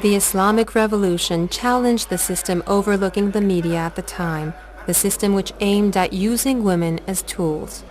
The Islamic Revolution challenged the system overlooking the media at the time, the system which aimed at using women as tools.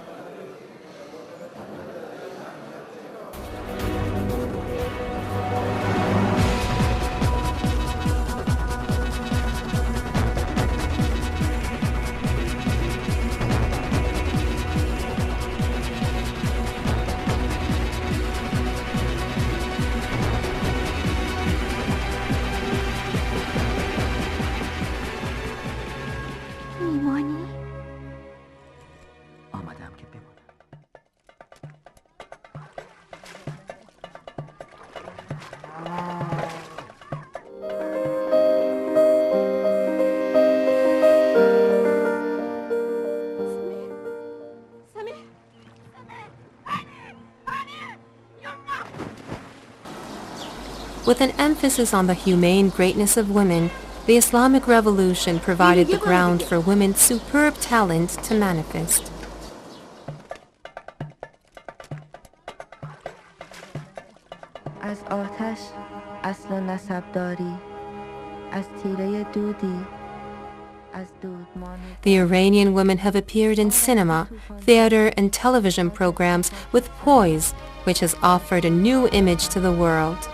With an emphasis on the humane greatness of women, the Islamic Revolution provided the ground for women's superb talent to manifest. از آتش اصل و نسب داری از تیره دودی از دودمان. The Iranian women have appeared in cinema, theater and television programs with poise, which has offered a new image to the world.